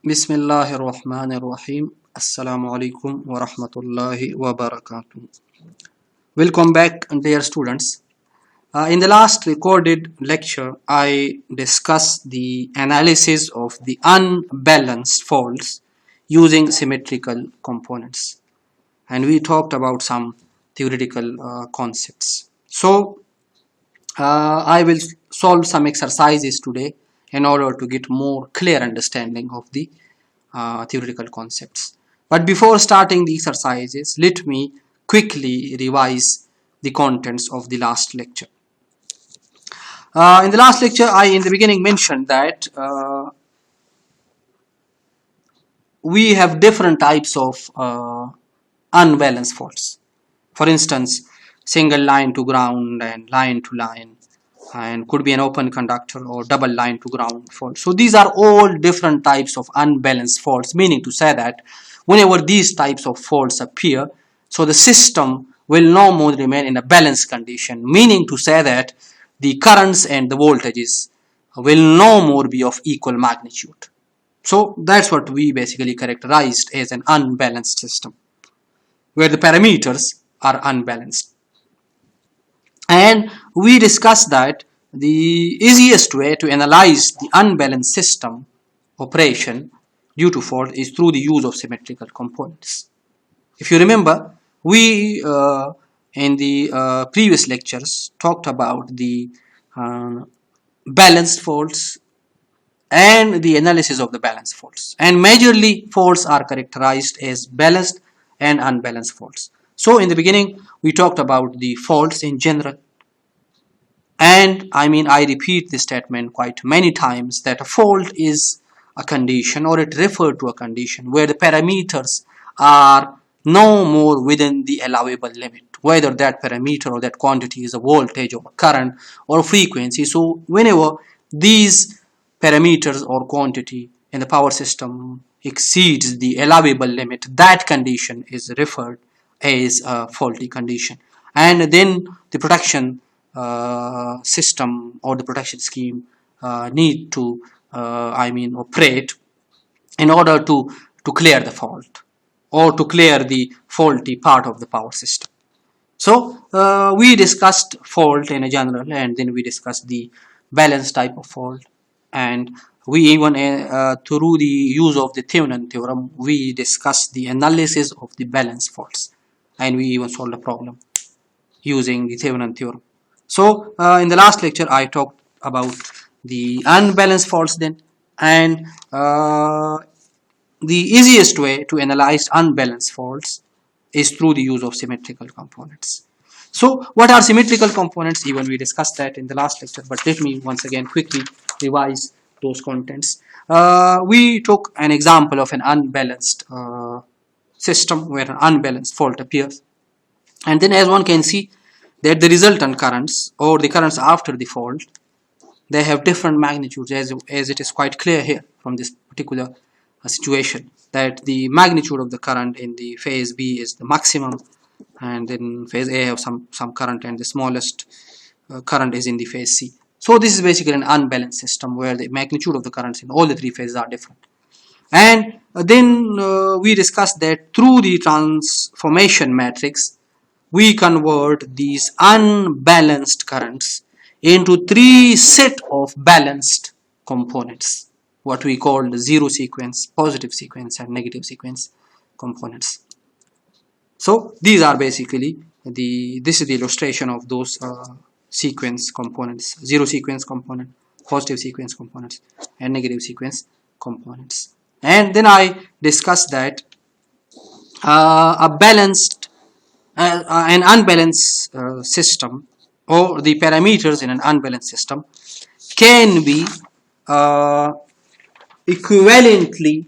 Bismillahirrahmanirrahim. Assalamu alaikum wa rahmatullahi wa barakatuh. Welcome back, dear students. In the last recorded lecture, I discussed the analysis of the unbalanced faults using symmetrical components, and we talked about some theoretical concepts. So, I will solve some exercises today in order to get more clear understanding of the theoretical concepts. But before starting the exercises, let me quickly revise the contents of the last lecture. In the last lecture, I in the beginning mentioned that we have different types of unbalanced faults. For instance, single line to ground and line to line, and could be an open conductor or double line to ground fault. So these are all different types of unbalanced faults, meaning to say that whenever these types of faults appear, so the system will no more remain in a balanced condition, meaning to say that the currents and the voltages will no more be of equal magnitude. So that's what we basically characterized as an unbalanced system, where the parameters are unbalanced. And we discussed that the easiest way to analyze the unbalanced system operation due to fault is through the use of symmetrical components. If you remember, we in the previous lectures talked about the balanced faults and the analysis of the balanced faults. And majorly faults are characterized as balanced and unbalanced faults. So in the beginning, we talked about the faults in general. And I repeat this statement quite many times that a fault is a condition, or it refers to a condition where the parameters are no more within the allowable limit, whether that parameter or that quantity is a voltage or a current or a frequency. So whenever these parameters or quantity in the power system exceeds the allowable limit, that condition is referred as a faulty condition. And then the protection system or the protection scheme need to operate in order to clear the fault or to clear the faulty part of the power system. So we discussed fault in a general, and then we discussed the balanced type of fault, and we even through the use of the Thevenin theorem, we discussed the analysis of the balanced faults, and we even solved a problem using the Thevenin theorem. So in the last lecture, I talked about the unbalanced faults then, and the easiest way to analyze unbalanced faults is through the use of symmetrical components. So what are symmetrical components? Even we discussed that in the last lecture, but let me once again quickly revise those contents. We took an example of an unbalanced system where an unbalanced fault appears, and then as one can see that the resultant currents or the currents after the fault, they have different magnitudes, as it is quite clear here from this particular situation, that the magnitude of the current in the phase B is the maximum, and in phase A have some current, and the smallest current is in the phase C. So this is basically an unbalanced system where the magnitude of the currents in all the three phases are different. And then we discussed that through the transformation matrix, we convert these unbalanced currents into three set of balanced components, what we call the zero sequence, positive sequence, and negative sequence components. So these are basically this is the illustration of those sequence components: zero sequence component, positive sequence components, and negative sequence components. And then I discussed that an unbalanced system, or the parameters in an unbalanced system, can be equivalently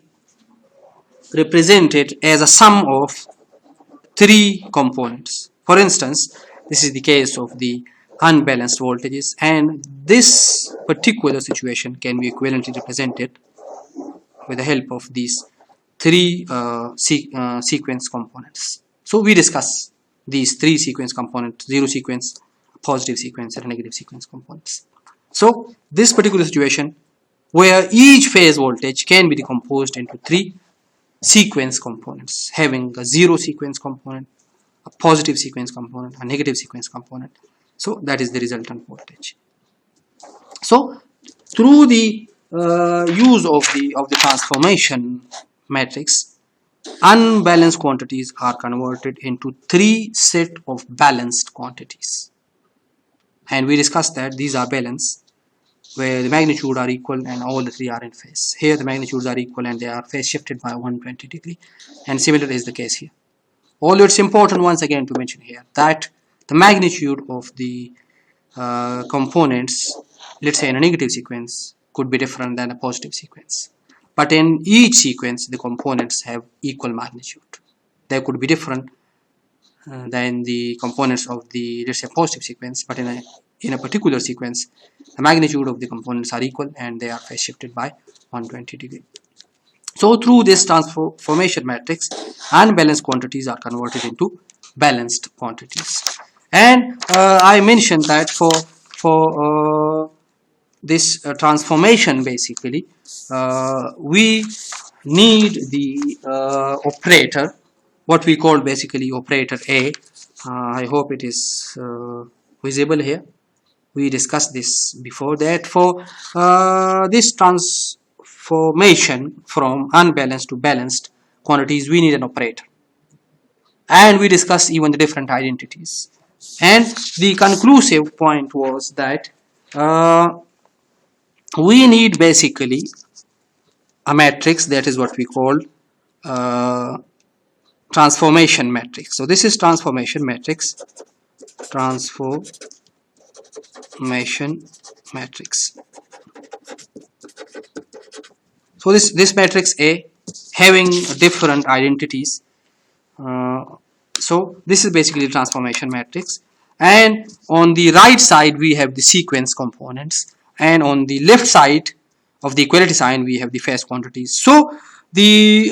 represented as a sum of three components. For instance, this is the case of the unbalanced voltages, and this particular situation can be equivalently represented with the help of these three sequence components. So we discuss these three sequence components: zero sequence, positive sequence, and negative sequence components. So this particular situation where each phase voltage can be decomposed into three sequence components, having a zero sequence component, a positive sequence component, a negative sequence component. So that is the resultant voltage. So through the use of the transformation matrix, unbalanced quantities are converted into three set of balanced quantities, and we discussed that these are balanced where the magnitude are equal and all the three are in phase. Here the magnitudes are equal and they are phase shifted by 120 degree, and similar is the case here. Although it's important once again to mention here that the magnitude of the components, let's say in a negative sequence, could be different than a positive sequence. But in each sequence, the components have equal magnitude. They could be different than the components of the, let's say, positive sequence, but in a particular sequence, the magnitude of the components are equal and they are phase shifted by 120 degree. So through this transformation matrix, unbalanced quantities are converted into balanced quantities. And I mentioned that for this transformation, basically, we need the operator, what we call basically operator A. I hope it is visible here. We discussed this before, that for this transformation from unbalanced to balanced quantities, we need an operator, and we discussed even the different identities, and the conclusive point was that we need basically a matrix, that is what we call uh, transformation matrix. So this is transformation matrix, transformation matrix. So this matrix A having different identities. So this is basically the transformation matrix, and on the right side we have the sequence components, and on the left side of the equality sign we have the phase quantities. So the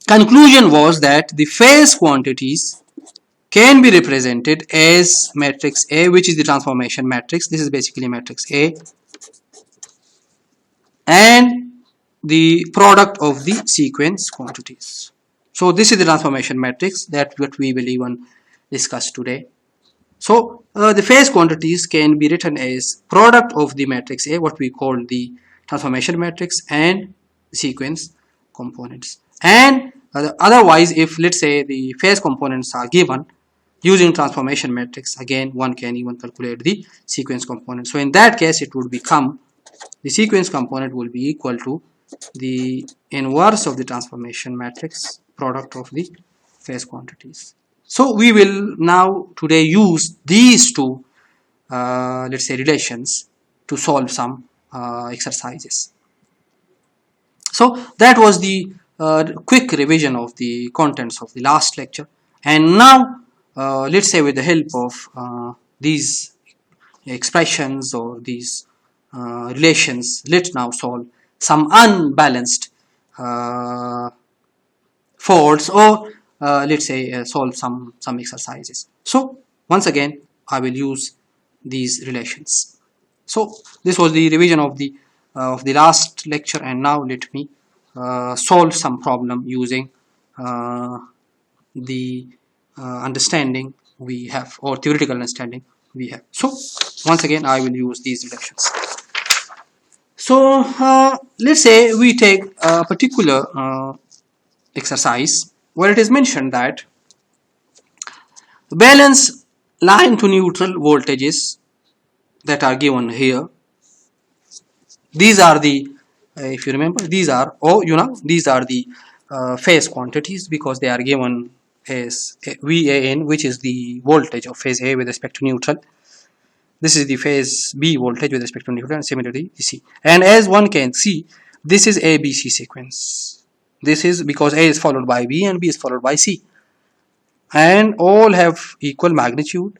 conclusion was that the phase quantities can be represented as matrix A, which is the transformation matrix. This is basically matrix A, and the product of the sequence quantities. So this is the transformation matrix that what we will even discuss today. So the phase quantities can be written as product of the matrix A, what we call the transformation matrix, and sequence components. And otherwise, if let's say the phase components are given using transformation matrix, again one can even calculate the sequence component. So in that case it would become, the sequence component will be equal to the inverse of the transformation matrix product of the phase quantities. So we will now today use these two let's say relations to solve some exercises. So that was the quick revision of the contents of the last lecture, and now let's say with the help of these expressions or these relations, let's now solve some unbalanced faults, or let's say solve some exercises. So once again I will use these relations. So this was the revision of the last lecture, and now let me solve some problem using the understanding we have, or theoretical understanding we have. So once again I will use these relations. So let's say we take a particular exercise where it is mentioned that balance line to neutral voltages that are given here. These are the if you remember, these are, or you know, these are the phase quantities, because they are given as VAN, which is the voltage of phase A with respect to neutral. This is the phase B voltage with respect to neutral, and similarly C. And as one can see, this is ABC sequence. This is because A is followed by B and B is followed by C, and all have equal magnitude,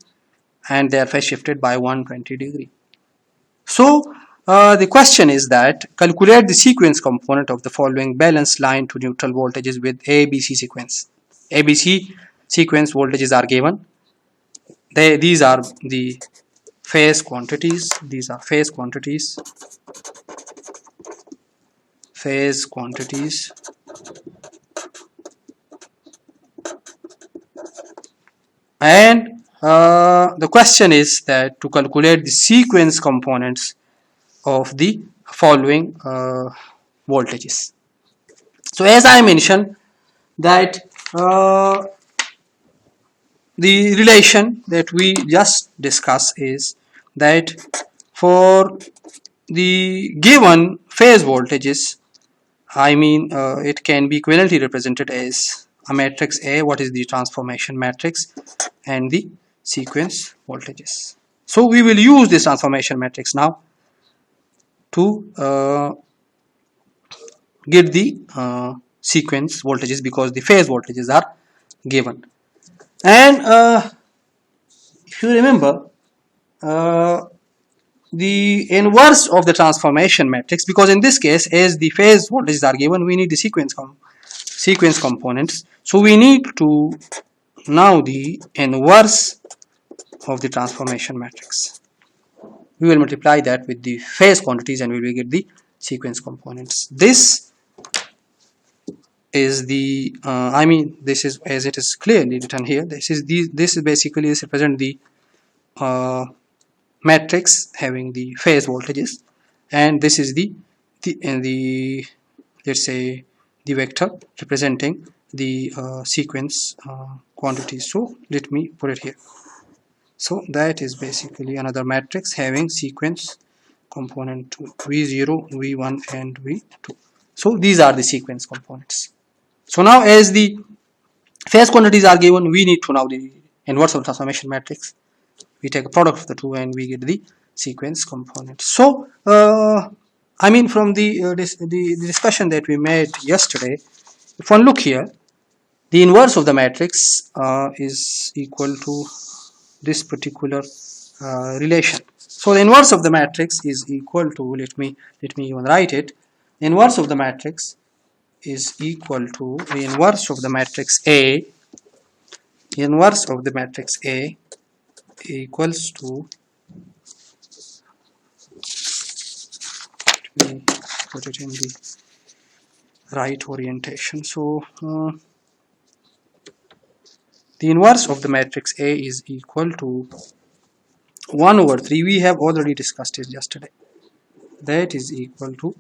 and they are phase shifted by 120 degree. So the question is that calculate the sequence component of the following balanced line to neutral voltages with ABC sequence. ABC sequence voltages are given. These are the phase quantities. These are phase quantities. Phase quantities. And the question is that to calculate the sequence components of the following voltages. So as I mentioned that the relation that we just discussed is that for the given phase voltages, I mean it can be equivalently represented as a matrix A, what is the transformation matrix, and the sequence voltages. So we will use this transformation matrix now to get the sequence voltages, because the phase voltages are given. And if you remember, the inverse of the transformation matrix, because in this case as the phase voltages are given, we need the sequence components, so we need to now the inverse of the transformation matrix. We will multiply that with the phase quantities and we will get the sequence components. This is the I mean this is, as it is clearly written here, this is basically this represent the matrix having the phase voltages, and this is the let's say the vector representing the sequence quantities. So let me put it here. So that is basically another matrix having sequence component V0, V1 and V2. So these are the sequence components. So now as the phase quantities are given, we need to know the inverse of transformation matrix. We take a product of the two and we get the sequence component. So I mean from the discussion that we made yesterday, if one look here, the inverse of the matrix is equal to this particular relation. So the inverse of the matrix is equal to, let me even write it. The inverse of the matrix is equal to the inverse of the matrix A. The inverse of the matrix A equals to, let me put it in the right orientation. So the inverse of the matrix A is equal to 1 over 3. We have already discussed it yesterday. That is equal to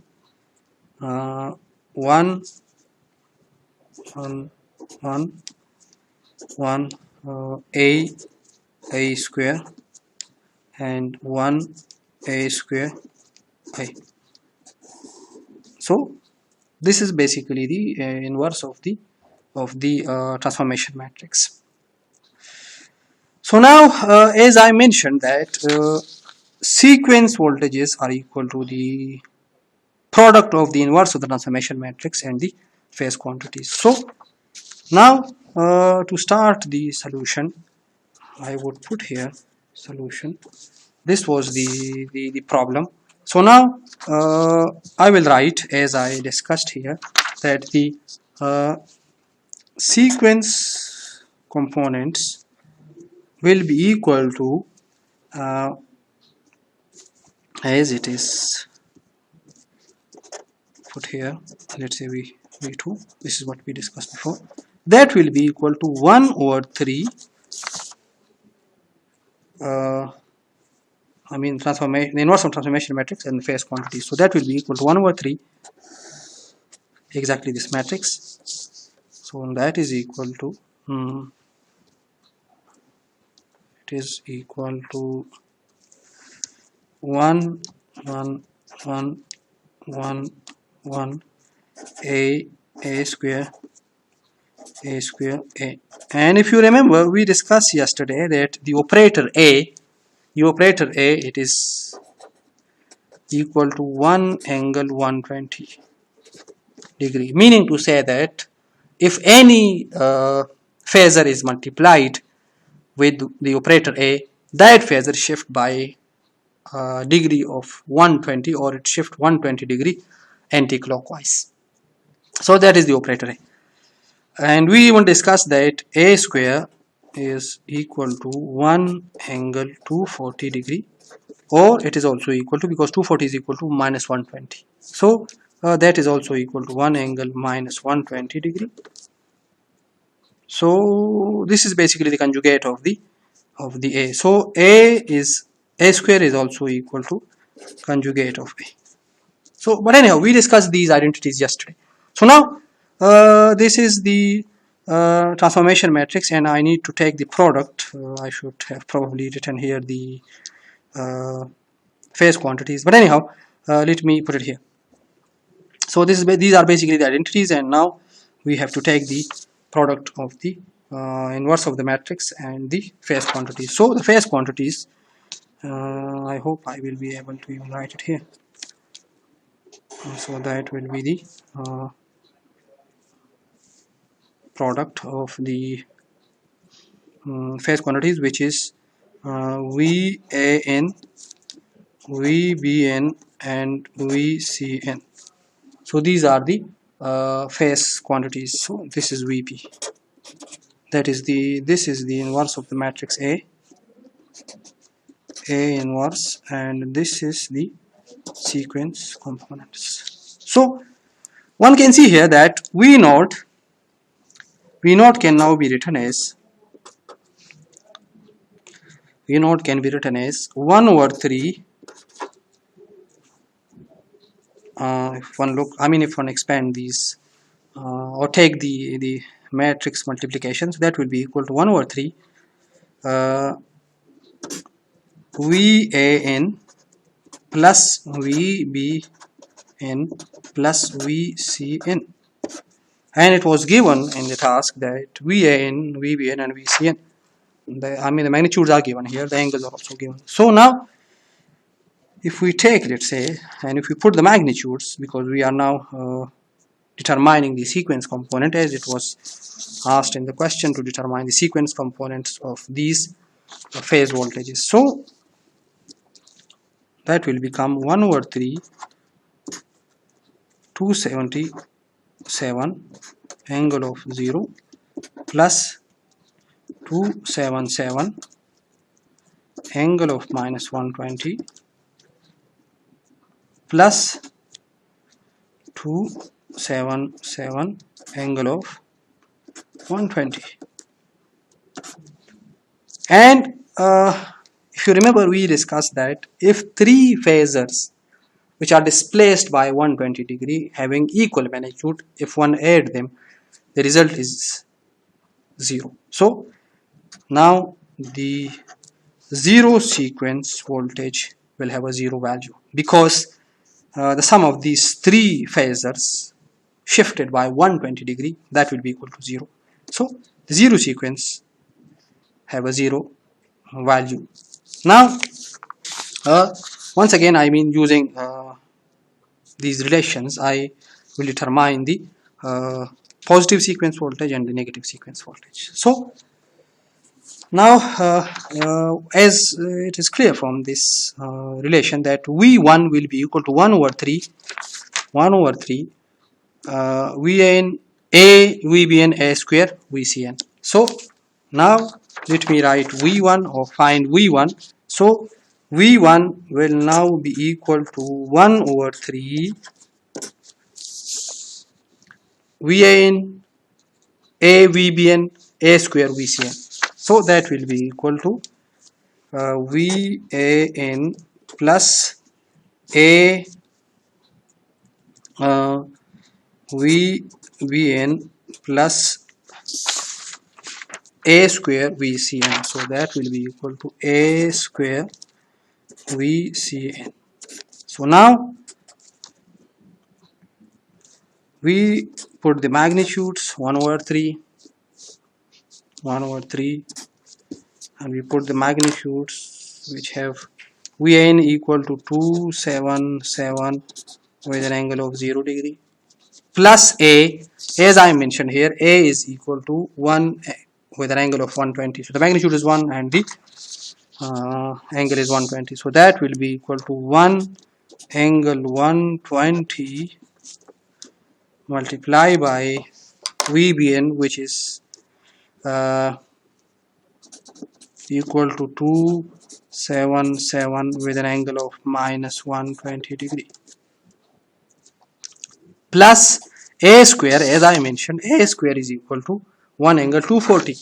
1 A square and 1 A square I. So this is basically the inverse of the transformation matrix. So now as I mentioned that sequence voltages are equal to the product of the inverse of the transformation matrix and the phase quantities. So now to start the solution, I would put here solution. This was the problem. So now I will write, as I discussed here, that the sequence components will be equal to as it is put here, let's say V2, this is what we discussed before, that will be equal to 1 over 3 I mean transformation, the inverse of transformation matrix and phase quantity. So that will be equal to 1 over 3, exactly this matrix. So that is equal to it is equal to 1 1 1 1 1 a square a. And if you remember, we discussed yesterday that the operator a, it is equal to 1 angle 120 degree, meaning to say that if any phasor is multiplied with the operator a, that phasor shift by degree of 120, or it shift 120 degree anti-clockwise. So that is the operator a. And we even discussed that a square is equal to 1 angle 240 degree or it is also equal to, because 240 is equal to minus 120, so that is also equal to 1 angle minus 120 degree. So this is basically the conjugate of the A. So A square is also equal to conjugate of A. So, but anyhow, we discussed these identities yesterday. So now this is the transformation matrix, and I need to take the product. I should have probably written here the phase quantities, but anyhow, let me put it here. So these are basically the identities, and now we have to take the product of the inverse of the matrix and the phase quantities. So the phase quantities, I hope I will be able to even write it here. So that will be the product of the phase quantities, which is VAN, VBN, and VCN. So these are the phase quantities. So this is VP. That is this is the inverse of the matrix A inverse, and this is the sequence components. So one can see here that V naught can now be written as 1 over 3. If one look, I mean, if one expand these or take the matrix multiplications, that will be equal to 1 over 3 VAN plus VBN plus VCN, and it was given in the task that VAN, VBN, and VCN, the magnitudes are given here, the angles are also given. So now if we take, let's say, and if we put the magnitudes, because we are now determining the sequence component, as it was asked in the question to determine the sequence components of these phase voltages. So that will become 1 over 3 277 angle of 0 plus 277 angle of minus 120 plus 277 angle of 120. And if you remember, we discussed that if three phasors which are displaced by 120 degree having equal magnitude, if one add them, the result is 0. So now the zero sequence voltage will have a 0 value, because the sum of these three phasors shifted by 120 degree, that will be equal to 0. So the zero sequence have a 0 value. Now once again, I mean, using these relations, I will determine the positive sequence voltage and the negative sequence voltage. So now as it is clear from this relation that V1 will be equal to 1 over 3 VN A VBN A square VCN. So now let me write V1 or find V1. So V1 will now be equal to 1 over 3 VN A VBN A square VCN. So that will be equal to VAN plus A VBN plus A square VCN. So that will be equal to A square VCN. So now we put the magnitudes 1 over 3, and we put the magnitudes which have VN equal to 277 with an angle of 0 degree plus A, as I mentioned here, A is equal to 1 with an angle of 120. So the magnitude is 1 and the angle is 120. So that will be equal to 1 angle 120 multiply by VBN, which is equal to 277 with an angle of minus 120 degree, plus a square, as I mentioned, a square is equal to 1 angle 240.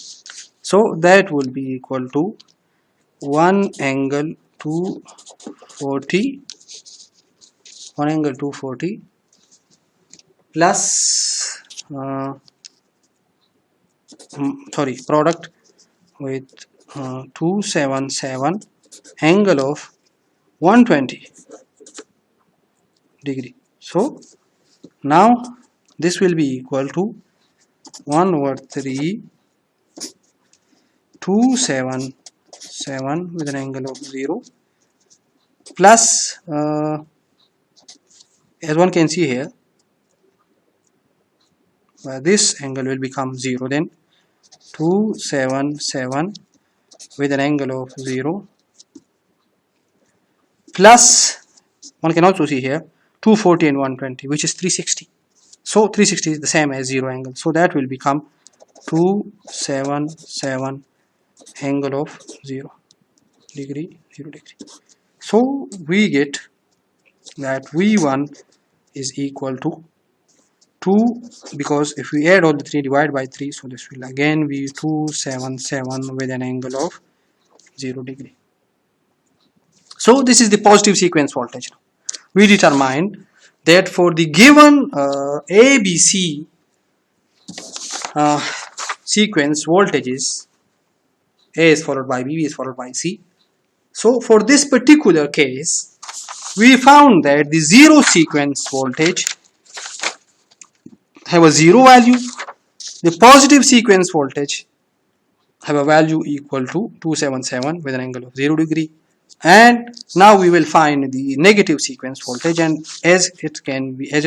So that will be equal to 1 angle 240, 1 angle 240 plus product with 277 angle of 120 degree. So now this will be equal to 1 over 3 277 with an angle of 0 plus as one can see here, this angle will become 0, then 277 with an angle of 0 plus one can also see here 240 and 120, which is 360. So 360 is the same as 0 angle, so that will become 277 angle of 0 degree. So we get that V1 is equal to 2, because if we add all the 3, divide by 3, so this will again be 277 with an angle of 0 degree. So this is the positive sequence voltage. We determined that for the given ABC sequence voltages, A is followed by B, B is followed by C. So for this particular case, we found that the zero sequence voltage have a 0 value, the positive sequence voltage have a value equal to 277 with an angle of 0 degree, and now we will find the negative sequence voltage, and as it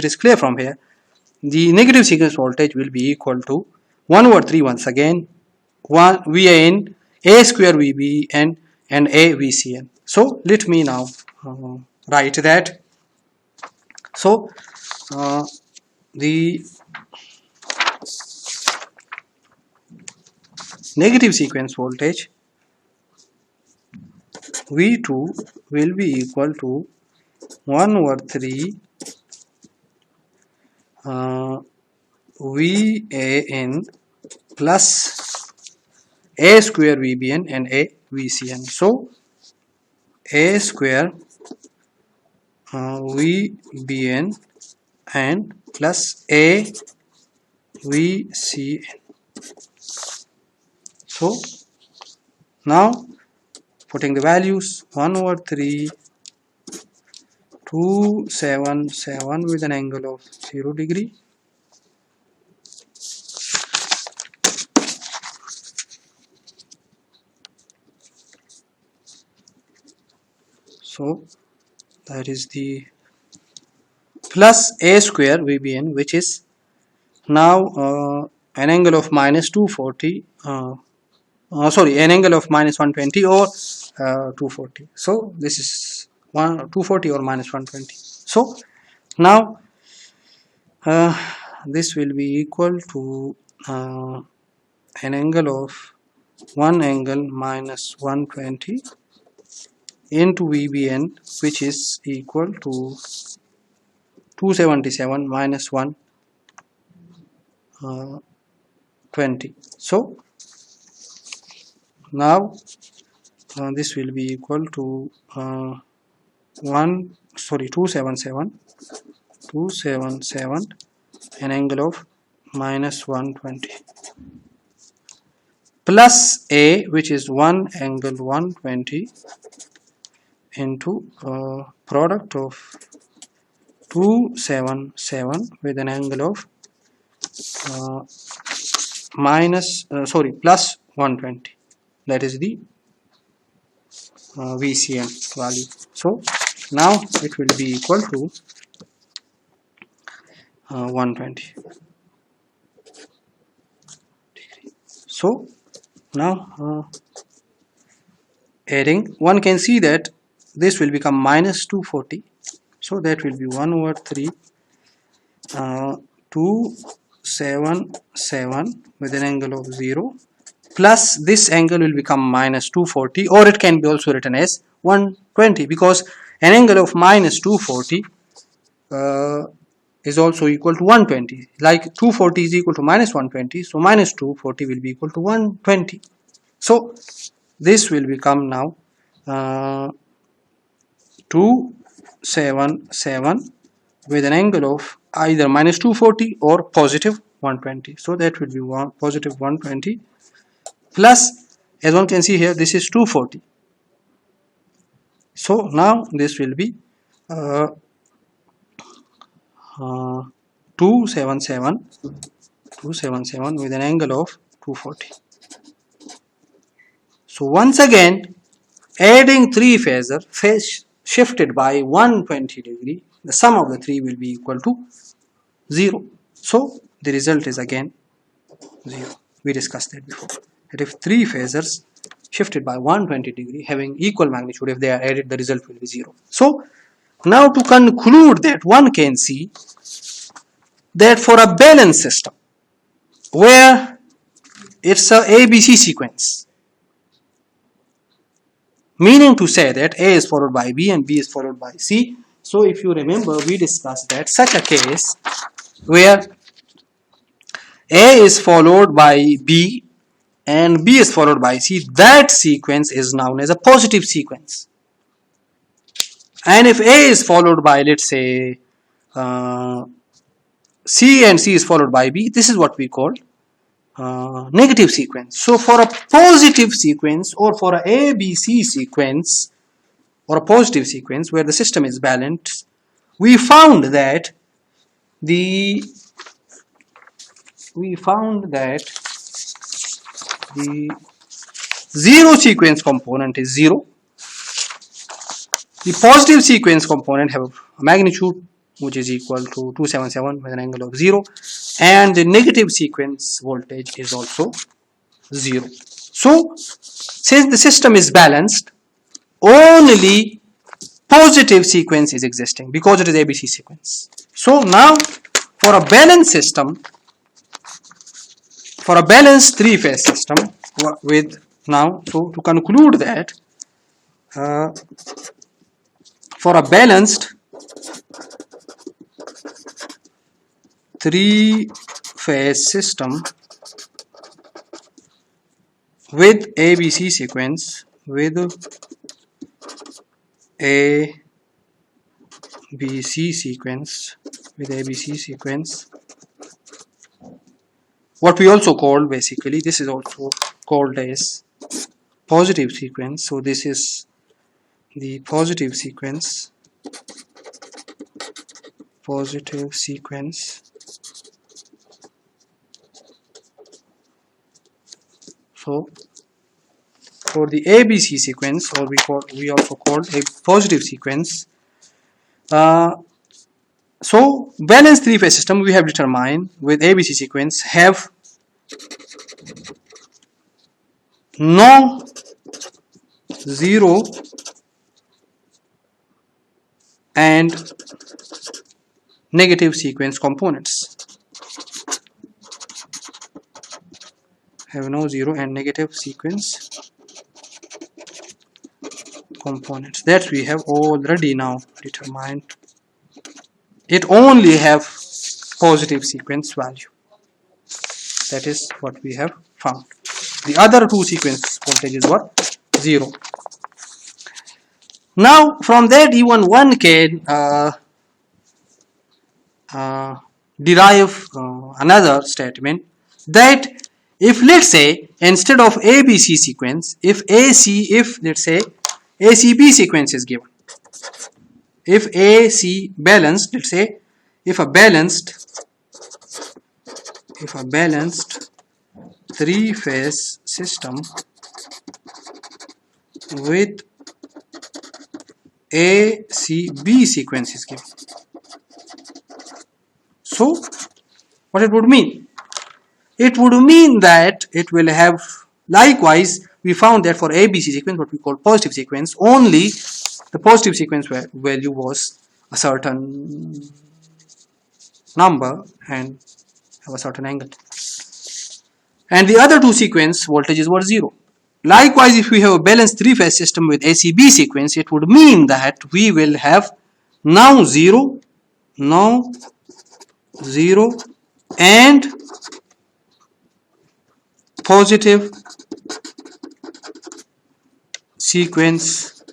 is clear from here, the negative sequence voltage will be equal to 1 over 3 once again 1 VAN A square VBN and A VCN. So let me now write that. So the negative sequence voltage V2 will be equal to 1 over 3 VAN plus A square VBN and A VCN. So A square VBN and plus A VCN. So now putting the values, 1 over 3 277 with an angle of 0 degree so that is the plus A square VBN, which is now an angle of minus 240 an angle of minus 120 or 240. So this is 240 or minus 120. So now this will be equal to an angle of 1 angle minus 120 into VBN, which is equal to 277 minus 120. So now this will be equal to 277 an angle of minus 120 plus A, which is 1 angle 120 into product of 277 with an angle of plus 120, that is the VCN value. So now it will be equal to 120. So now adding, one can see that this will become minus 240. So that will be 1 over 3 277 with an angle of 0 plus this angle will become minus 240, or it can be also written as 120, because an angle of minus 240 is also equal to 120. Like 240 is equal to minus 120, so minus 240 will be equal to 120. So this will become now 277 with an angle of either minus 240 or positive 120. So that will be positive 120 plus, as one can see here, this is 240. So now this will be uh, 277 with an angle of 240. So once again, adding three phasor phase shifted by 120 degree, the sum of the three will be equal to 0. So the result is again 0. We discussed that before. That if three phasors shifted by 120 degree having equal magnitude, if they are added, the result will be 0. So now to conclude that, one can see that for a balanced system where it's a ABC sequence, meaning to say that A is followed by B and B is followed by C. So if you remember, we discussed that such a case where A is followed by B and B is followed by C, that sequence is known as a positive sequence. And if A is followed by, let's say, C and C is followed by B, this is what we call negative sequence. So for a positive sequence, or for a ABC sequence, or a positive sequence where the system is balanced, we found that the zero sequence component is 0. The positive sequence component have a magnitude which is equal to 277 with an angle of 0, and the negative sequence voltage is also 0. So since the system is balanced, only positive sequence is existing because it is ABC sequence. So now for a balanced system, for a balanced three-phase system with now, so to conclude that for a balanced three-phase system with ABC sequence, what we also call, basically this is also called as positive sequence. So this is the positive sequence. So for the ABC sequence, or we also call a positive sequence. So balanced three-phase system we have determined with ABC sequence have no zero and negative sequence components. Have no zero and negative sequence components. That we have already now determined. It only have positive sequence value. That is what we have found. The other two sequence voltages were 0. Now from that, even one can derive another statement that if, let's say, instead of ABC sequence, if let's say ACB sequence is given, if AC balanced, let's say, if a balanced three-phase system with ACB sequence is given. So what it would mean? It would mean that it will have, likewise we found that for ABC sequence, what we call positive sequence, only the positive sequence value was a certain number and have a certain angle. and the other two sequence voltages were 0. Likewise, if we have a balanced three-phase system with ACB sequence, it would mean that we will have now 0, and positive sequence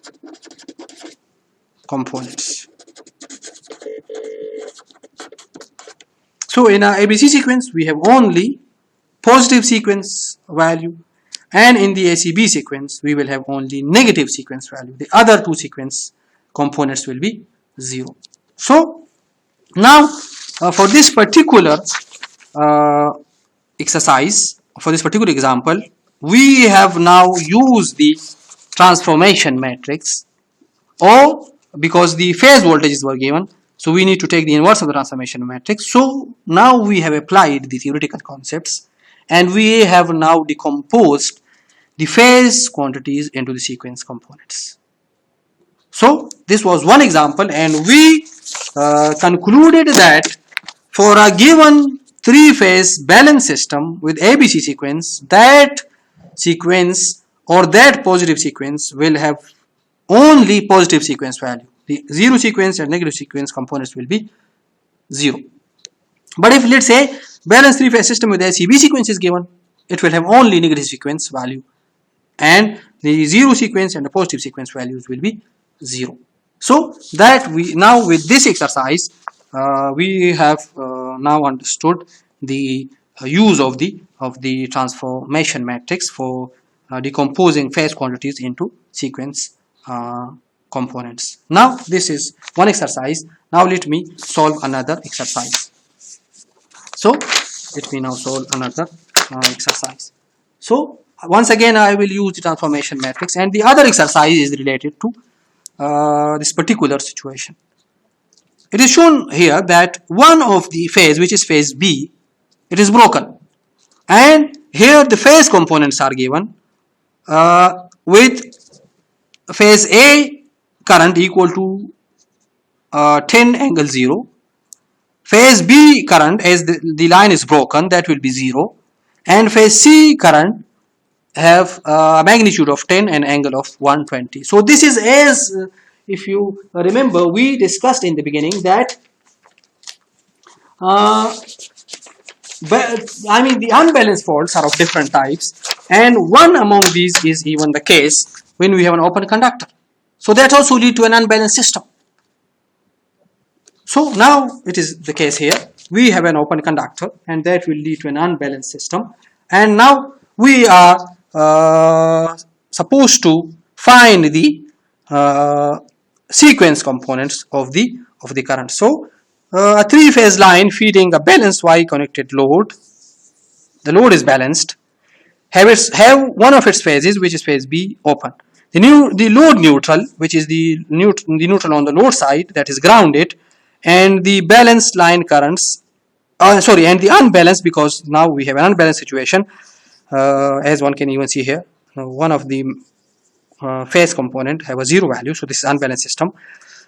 components. So in our ABC sequence, we have only positive sequence value, and in the ACB sequence, we will have only negative sequence value. The other two sequence components will be 0. So now for this particular exercise, for this particular example, we have now used the transformation matrix, or because the phase voltages were given, so we need to take the inverse of the transformation matrix. So now we have applied the theoretical concepts, and we have now decomposed the phase quantities into the sequence components. So this was one example, and we concluded that for a given three-phase balanced system with ABC sequence, that sequence or that positive sequence will have only positive sequence value. The zero sequence and negative sequence components will be 0. But if, let's say, balanced three-phase system with ACB sequence is given, it will have only negative sequence value, and the zero sequence and the positive sequence values will be 0. So that we now, with this exercise, we have now understood the use of the transformation matrix for decomposing phase quantities into sequence components. Now this is one exercise. Now let me solve another exercise. So let me now solve another exercise. So once again I will use the transformation matrix, and the other exercise is related to this particular situation. It is shown here that one of the phase, which is phase B, it is broken, and here the phase components are given with phase A current equal to 10 angle 0, phase B current, as the line is broken, that will be 0, and phase C current have a magnitude of 10 and angle of 120. So this is, as if you remember, we discussed in the beginning that the unbalanced faults are of different types, and one among these is even the case when we have an open conductor. So that also lead to an unbalanced system. So now it is the case here. We have an open conductor, and that will lead to an unbalanced system. And now we are supposed to find the sequence components of the current. So a three-phase line feeding a balanced Y-connected load. The load is balanced. Have one of its phases, which is phase B, open. The load neutral, which is the neutral on the load side, that is grounded, and the balanced line currents, and the unbalanced, because now we have an unbalanced situation, as one can even see here. One of the phase component have a 0 value, so this is unbalanced system.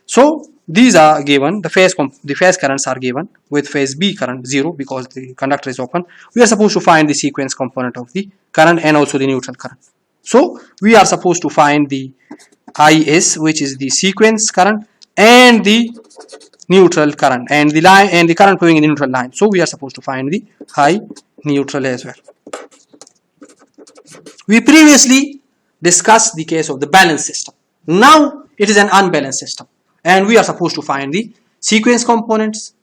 So these are given, the phase currents are given with phase B current 0 because the conductor is open. We are supposed to find the sequence component of the current and also the neutral current. So we are supposed to find the IS, which is the sequence current, and the neutral current, and the line and the current flowing in the neutral line. So we are supposed to find the I neutral as well. We previously discussed the case of the balanced system. Now it is an unbalanced system, and we are supposed to find the sequence components,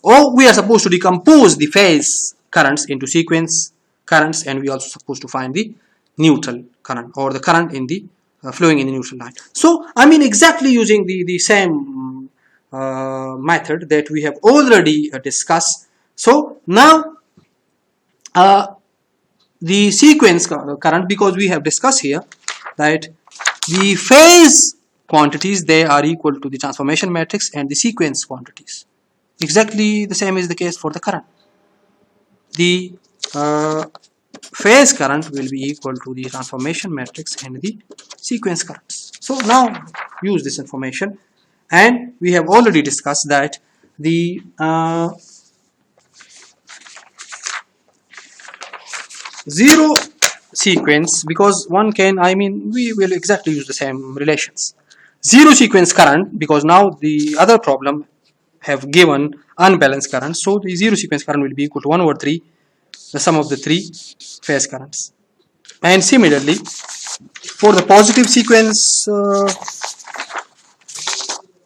or we are supposed to decompose the phase currents into sequence currents, and we are also supposed to find the neutral current, or the current in the flowing in the neutral line. So exactly using the same method that we have already discussed. So now the sequence current, because we have discussed here that the phase quantities, they are equal to the transformation matrix and the sequence quantities. Exactly the same is the case for the current. The phase current will be equal to the transformation matrix and the sequence currents. So now use this information, and we have already discussed that the zero sequence, because one can, I mean, we will exactly use the same relations. Zero sequence current, because now the other problem have given unbalanced current, so the zero sequence current will be equal to 1 over 3 the sum of the three phase currents. And similarly, for the positive sequence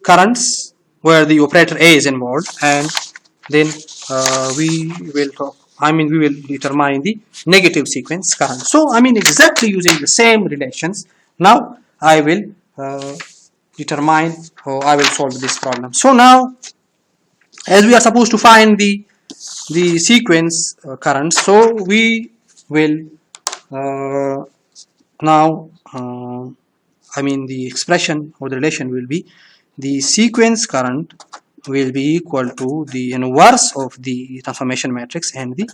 currents, where the operator A is involved, and then we will talk, I mean, we will determine the negative sequence current. So, I mean, exactly using the same relations, now I will determine, or I will solve this problem. So now, as we are supposed to find the sequence currents, so we will now I mean, the expression or the relation will be the sequence current will be equal to the inverse of the transformation matrix and the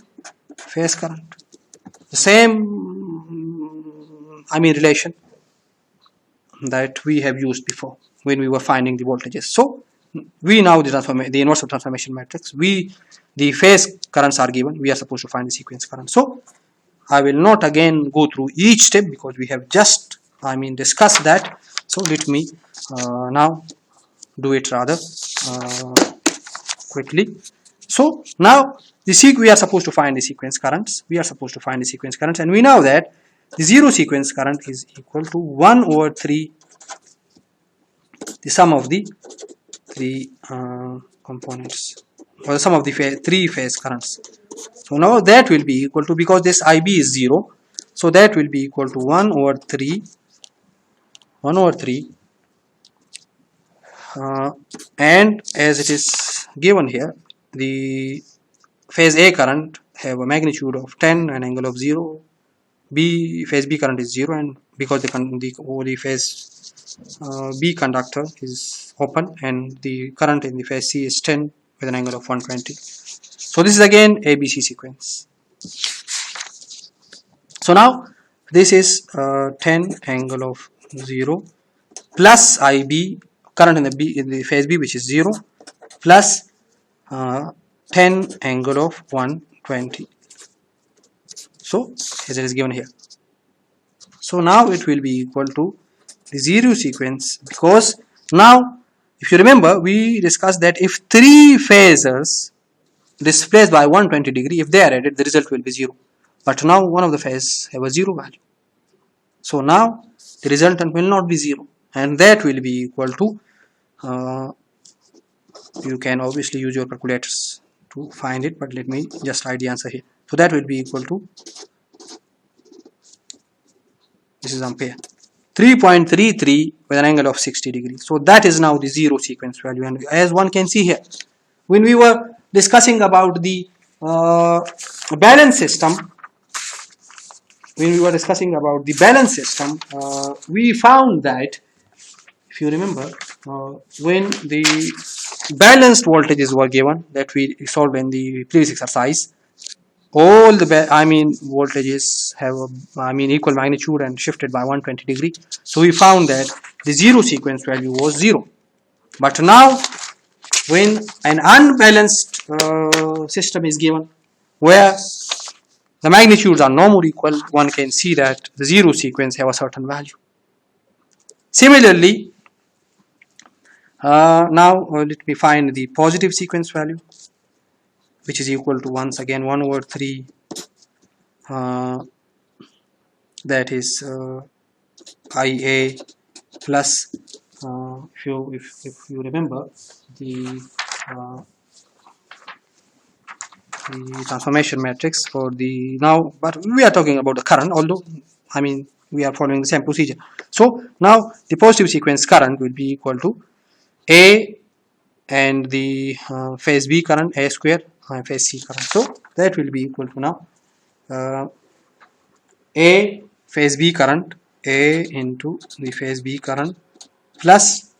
phase current. The same, I mean, relation that we have used before when we were finding the voltages. So we now the inverse of transformation matrix, the phase currents are given, we are supposed to find the sequence current. So I will not again go through each step because we have just, I mean, discussed that. So let me now do it rather quickly. So now we are supposed to find the sequence currents. We are supposed to find the sequence currents, and we know that the zero sequence current is equal to 1 over 3 the sum of the three components, or the sum of the three phase currents. So now that will be equal to, because this IB is 0, so that will be equal to 1 over 3 and as it is given here, the phase A current have a magnitude of 10 and angle of 0. Phase B current is 0, and because the phase B conductor is open, and the current in the phase C is 10 with an angle of 120. So this is again ABC sequence. So now this is 10 angle of 0 plus IB current in the phase B, which is 0, plus 10 angle of 120. So as it is given here. So now it will be equal to the zero sequence, because now if you remember, we discussed that if three phasors displaced by 120 degree, if they are added, the result will be 0. But now one of the phases have a 0 value. So now the resultant will not be 0, and that will be equal to, you can obviously use your calculators to find it, but let me just write the answer here. So that will be equal to, this is ampere, 3.33 with an angle of 60 degrees. So that is now the zero sequence value. And as one can see here, when we were discussing about the balance system, we found that, if you remember, when the balanced voltages were given that we solved in the previous exercise, all the voltages have equal magnitude and shifted by 120 degree. So we found that the zero sequence value was 0. But now when an unbalanced system is given, where the magnitudes are no more equal, one can see that the zero sequence have a certain value. Similarly, now let me find the positive sequence value, which is equal to, once again, 1 over 3, that is IA plus, if you remember, the transformation matrix for the, now, but we are talking about the current, although we are following the same procedure. So now the positive sequence current will be equal to A and the phase B current, A square, and phase C current. So that will be equal to now A phase B current, A into the phase B current, plus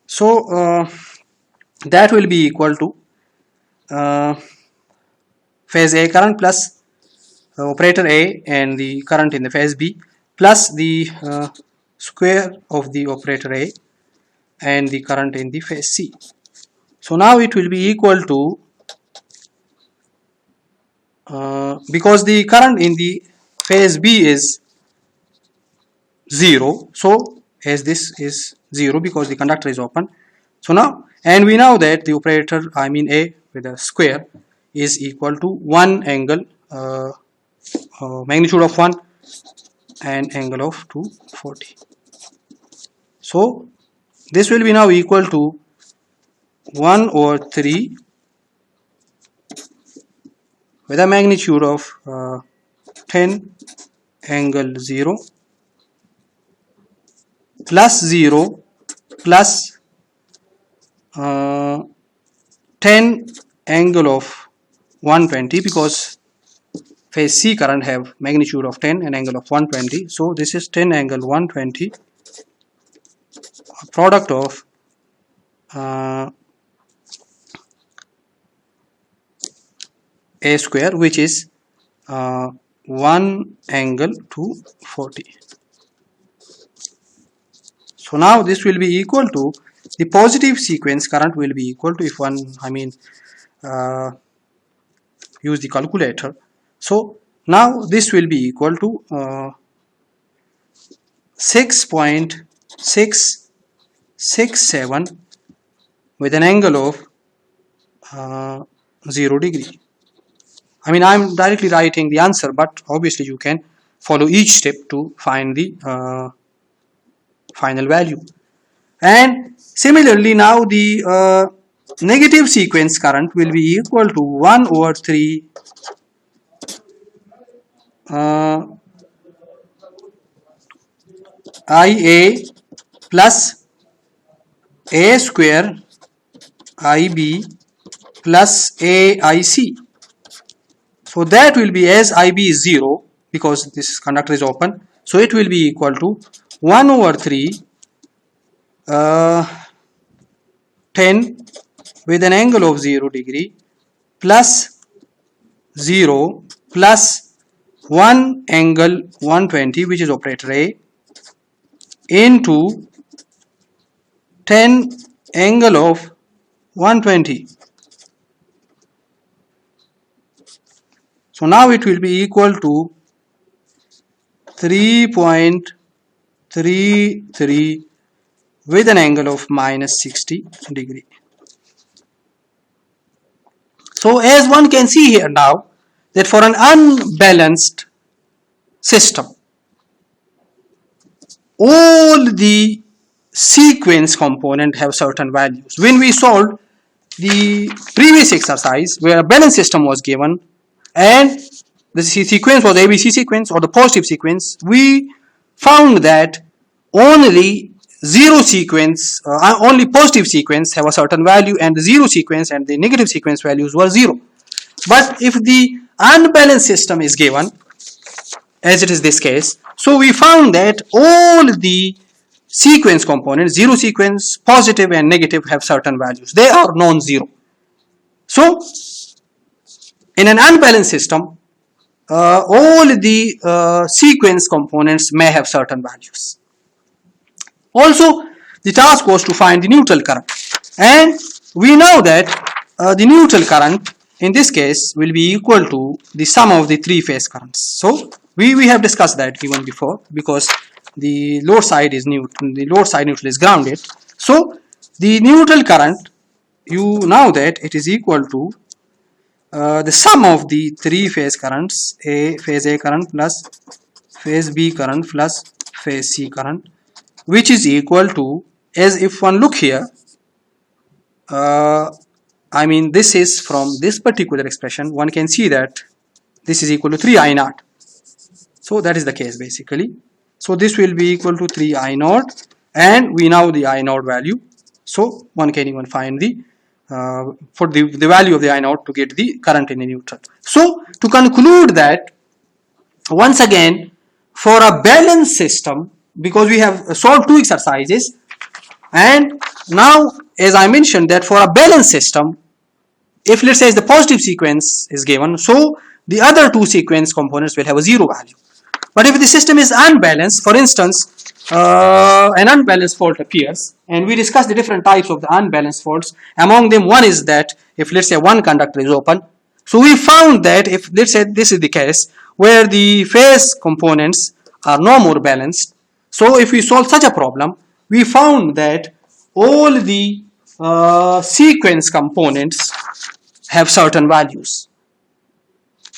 so that will be equal to phase A current plus operator A and the current in the phase B, plus the square of the operator A and the current in the phase C. So now it will be equal to, because the current in the phase B is 0, so as this is 0 because the conductor is open. So now, and we know that the operator, I mean A with a square, is equal to 1 angle, magnitude of 1 and angle of 240. So this will be now equal to 1 over 3 with a magnitude of 10 angle 0 plus 0 plus 10 angle of 120, because phase C current have magnitude of 10 and angle of 120. So this is 10 angle 120, product of A square, which is 1 angle 240. So now this will be equal to, the positive sequence current will be equal to, if one, use the calculator. So now this will be equal to 6.667 with an angle of 0 degree. I mean, I'm directly writing the answer, but obviously you can follow each step to find the final value. And similarly, now the negative sequence current will be equal to 1 over 3 IA plus A square IB plus AIC. So that will be, as IB is 0 because this conductor is open, so it will be equal to 1 over 3 10 with an angle of 0 degree plus 0 plus 1 angle 120, which is operator A, into 10 angle of 120. So now it will be equal to 3.33 with an angle of minus 60 degree. So as one can see here now, that for an unbalanced system, all the sequence components have certain values. When we solved the previous exercise where a balanced system was given and the sequence was ABC sequence or the positive sequence, we found that only only positive sequence have a certain value, and the zero sequence and the negative sequence values were 0. But if the unbalanced system is given, as it is this case, so we found that all the sequence components, zero sequence, positive and negative, have certain values. They are non-zero. So in an unbalanced system, all the sequence components may have certain values. Also, the task was to find the neutral current, and we know that the neutral current in this case will be equal to the sum of the three phase currents. So we have discussed that even before, because the load side is neutral, the load side neutral is grounded. So the neutral current, you know that it is equal to the sum of the three phase currents, phase A current plus phase B current plus phase C current, which is equal to, as if one look here, this is from this particular expression, one can see that this is equal to 3 I naught. So that is the case basically. So this will be equal to 3 I naught, and we know the I naught value. So one can even find the for the value of the I naught to get the current in a neutral. So to conclude that, once again, for a balanced system, because we have solved two exercises, and now as I mentioned that for a balanced system, if let's say the positive sequence is given, so the other two sequence components will have a 0 value. But if the system is unbalanced, for instance, an unbalanced fault appears, and we discuss the different types of the unbalanced faults. Among them, one is that if, let's say, one conductor is open, so we found that if, let's say, this is the case where the phase components are no more balanced, so if we solve such a problem, we found that all the sequence components have certain values,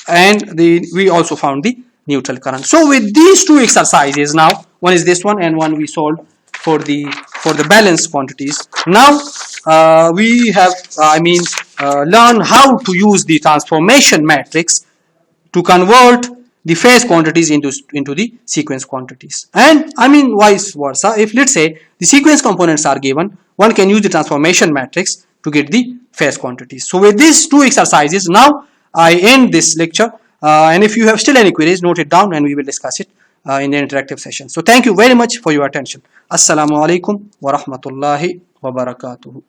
and we also found the neutral current. So with these two exercises, now one is this one and one we solved for the balance quantities. Now we have learn how to use the transformation matrix to convert the phase quantities into the sequence quantities, and vice versa. If, let's say, the sequence components are given, one can use the transformation matrix to get the phase quantities. So with these two exercises, now I end this lecture, and if you have still any queries, note it down and we will discuss it in the interactive session. So thank you very much for your attention. Assalamu alaikum wa rahmatullahi wa barakatuhu.